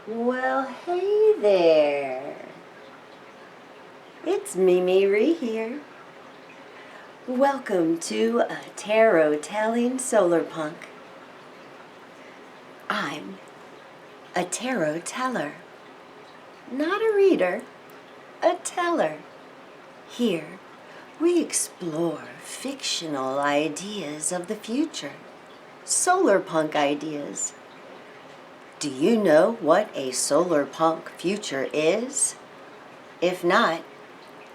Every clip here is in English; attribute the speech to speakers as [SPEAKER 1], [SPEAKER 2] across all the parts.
[SPEAKER 1] Well, hey there. It's MiMi Rie here. Welcome to A Tarot Telling SolarPunk. I'm a tarot teller. Not a reader, a teller. Here, we explore fictional ideas of the future, SolarPunk ideas. Do you know what a SolarPunk future is? If not,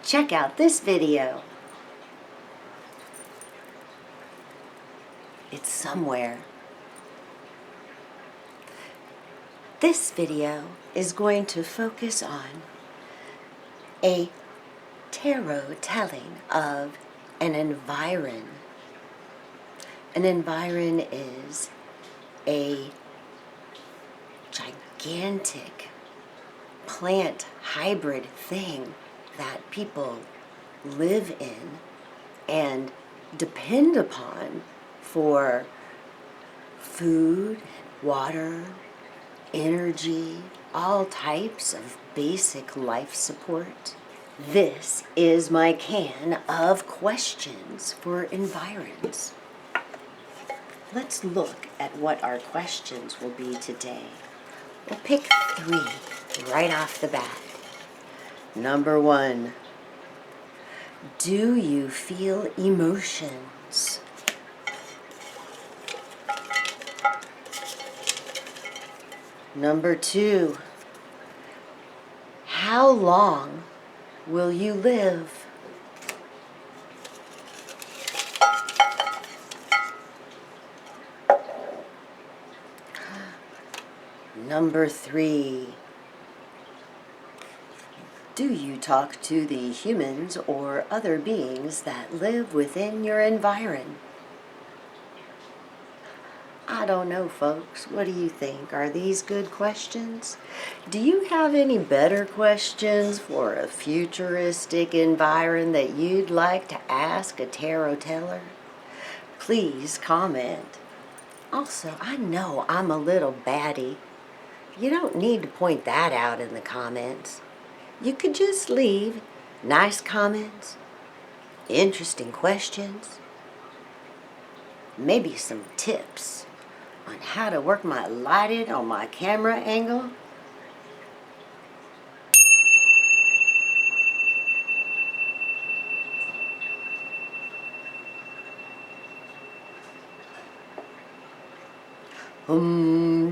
[SPEAKER 1] check out this video. It's somewhere. This video is going to focus on a tarot telling of an environ. An environ is a gigantic plant hybrid thing that people live in and depend upon for food, water, energy, all types of basic life support. This is my can of questions for environs. Let's look at what our questions will be today. We'll pick 3 right off the bat. Number 1, do you feel emotions? Number 2, how long will you live? Number 3, do you talk to the humans or other beings that live within your environ? I don't know, folks. What do you think? Are these good questions? Do you have any better questions for a futuristic environ that you'd like to ask a tarot teller? Please comment. Also, I know I'm a little batty. You don't need to point that out in the comments. You could just leave nice comments, interesting questions, maybe some tips on how to work my lighting on my camera angle.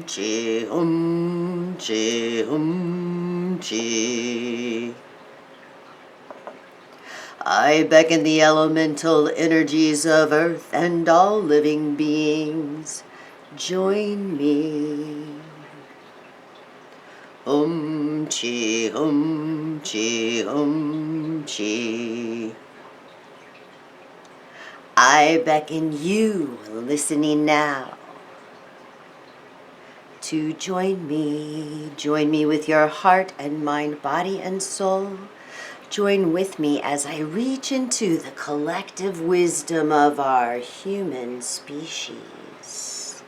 [SPEAKER 1] Chi, chi. I beckon the elemental energies of earth and all living beings. Join me. Chi, chi. I beckon you, listening now, to join me. Join me with your heart and mind, body and soul. Join with me as I reach into the collective wisdom of our human species.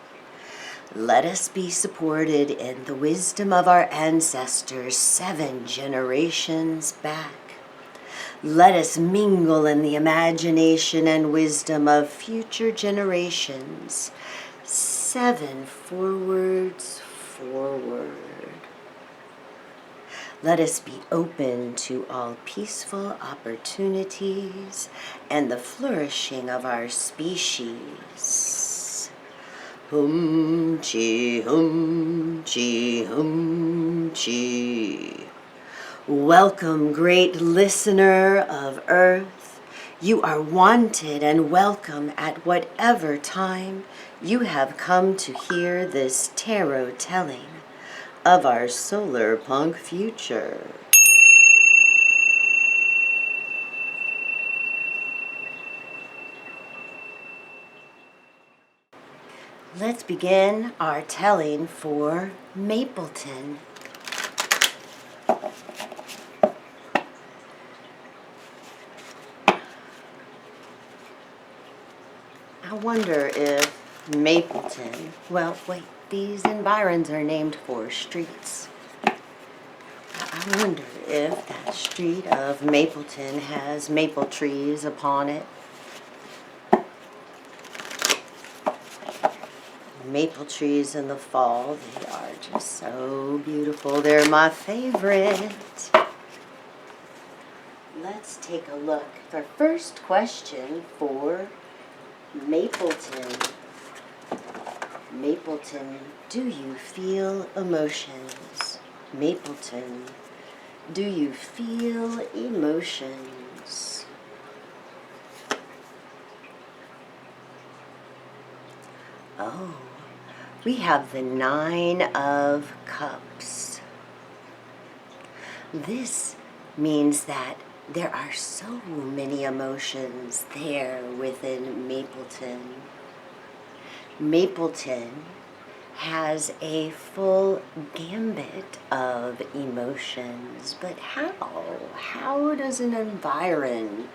[SPEAKER 1] Let us be supported in the wisdom of our ancestors 7 generations back. Let us mingle in the imagination and wisdom of future generations 7 forwards forward. Let us be open to all peaceful opportunities and the flourishing of our species. Chi, chi. Welcome, great listener of Earth. You are wanted and welcome at whatever time you have come to hear this tarot telling of our SolarPunk future. Let's begin our telling for Mapleton. I wonder if Mapleton, well, wait, these environs are named for streets. I wonder if that street of Mapleton has maple trees upon it. Maple trees in the fall, they are just so beautiful. They're my favorite. Let's take a look. Our first question for Mapleton. Mapleton, do you feel emotions? Mapleton, do you feel emotions? Oh, we have the Nine of Cups. This means that there are so many emotions there within Mapleton. Mapleton has a full gambit of emotions, but how does an environ,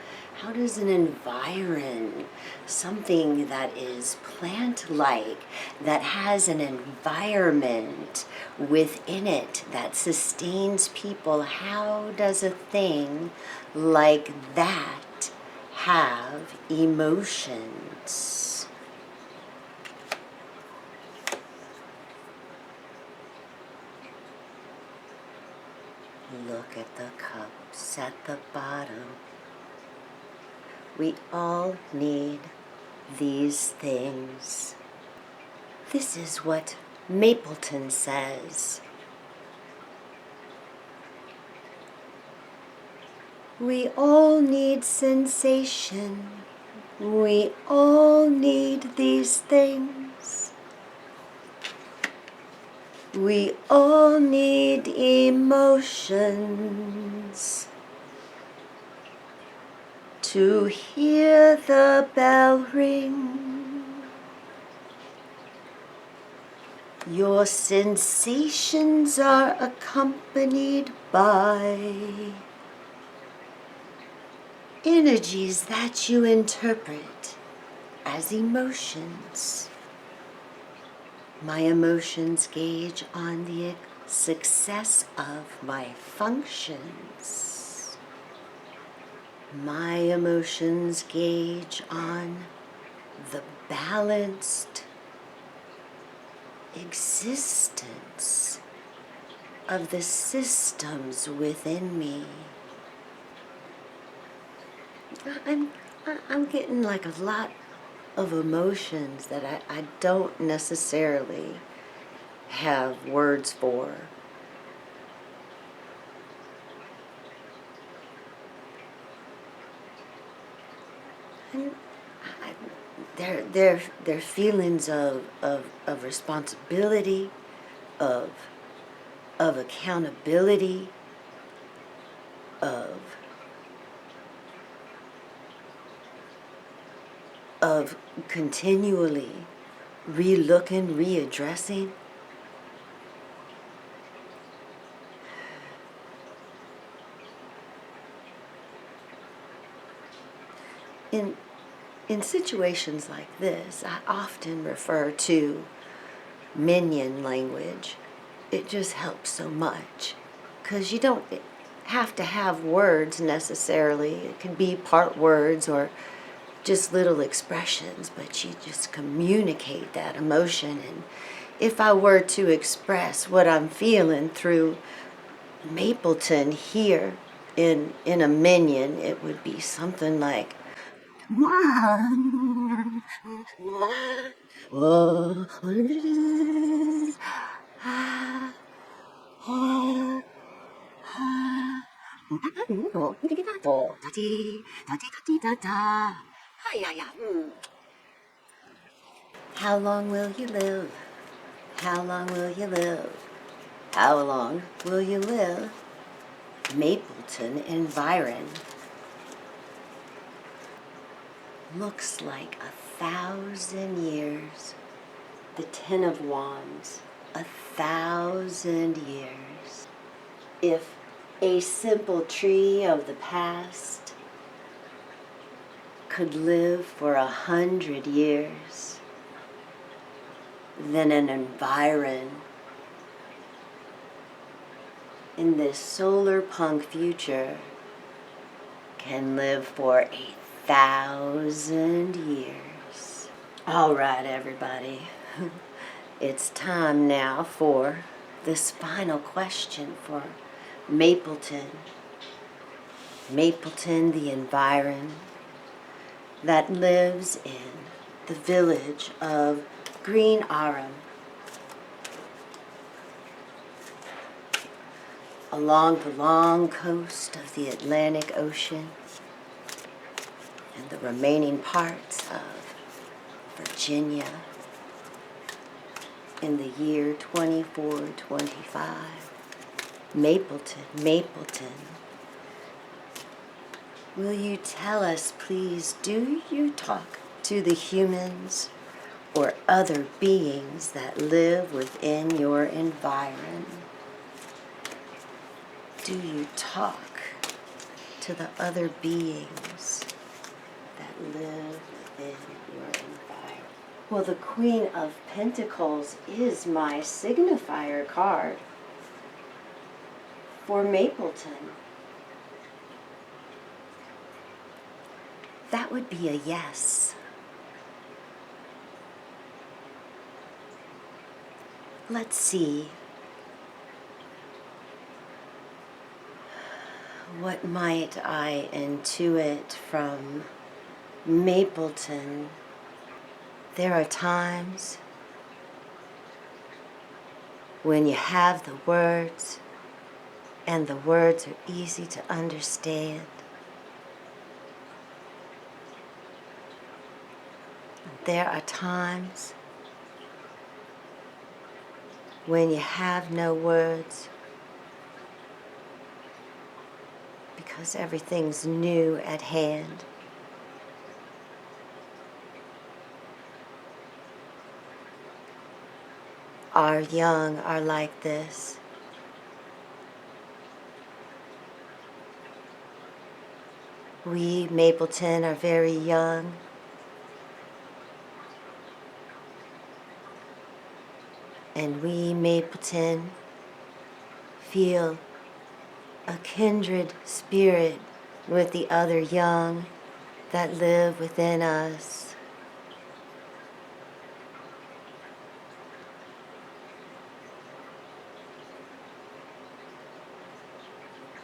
[SPEAKER 1] something that is plant-like, that has an environment within it that sustains people, how does a thing like that have emotions? Look at the cups at the bottom. We all need these things. This is what Mapleton says. We all need sensation. We all need these things. We all need emotions. To hear the bell ring, your sensations are accompanied by energies that you interpret as emotions. My emotions gauge on the success of my functions. My emotions gauge on the balanced existence of the systems within me. I'm getting like a lot of emotions that I don't necessarily have words for. And they're feelings of responsibility, of accountability, of continually re-looking, readdressing. In situations like this, I often refer to minion language. It just helps so much, because you don't have to have words necessarily. It can be part words or just little expressions, but you just communicate that emotion. And if I were to express what I'm feeling through Mapleton here in a minion, it would be something like how long will you live? How long will you live? How long will you live? Mapleton Environ looks like 1,000 years. The Ten of Wands, 1,000 years. If a simple tree of the past could live for 100 years, then an environ in this solar punk future can live for 1,000 years. All right, everybody. It's time now for this final question for Mapleton. Mapleton, the Environ, that lives in the village of Green Aram, along the long coast of the Atlantic Ocean and the remaining parts of Virginia in the year 2425. Mapleton, will you tell us, please, do you talk to the humans or other beings that live within your environ? Do you talk to the other beings that live within your environment? Well, the Queen of Pentacles is my signifier card for Mapleton. That would be a yes. Let's see. What might I intuit from Mapleton? There are times when you have the words and the words are easy to understand. There are times when you have no words because everything's new at hand. Our young are like this. We, Mapleton, are very young. And we, Mapleton, feel a kindred spirit with the other young that live within us.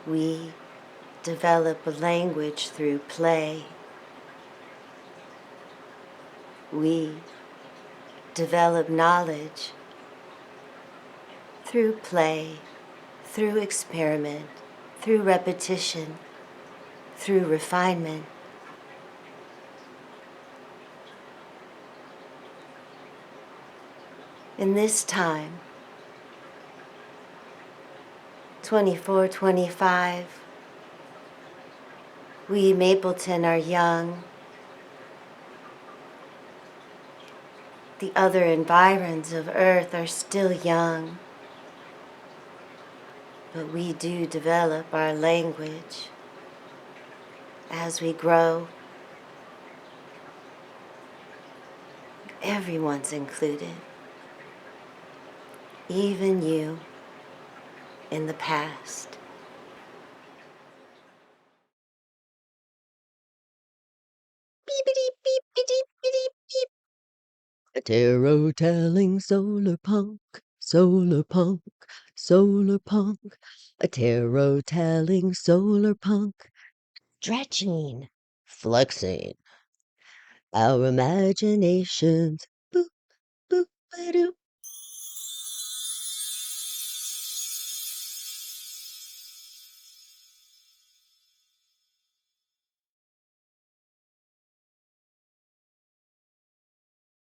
[SPEAKER 1] We develop a language through play. We develop knowledge through play, through experiment, through repetition, through refinement. In this time, 24-25, we Mapleton are young. The other environs of Earth are still young, but we do develop our language as we grow. Everyone's included, even you in the past. Beepity beep beep beep beep. A Tarot Telling SolarPunk, SolarPunk, SolarPunk. A Tarot Telling SolarPunk. Stretching, flexing our imaginations. Boop, boop, ba-doop.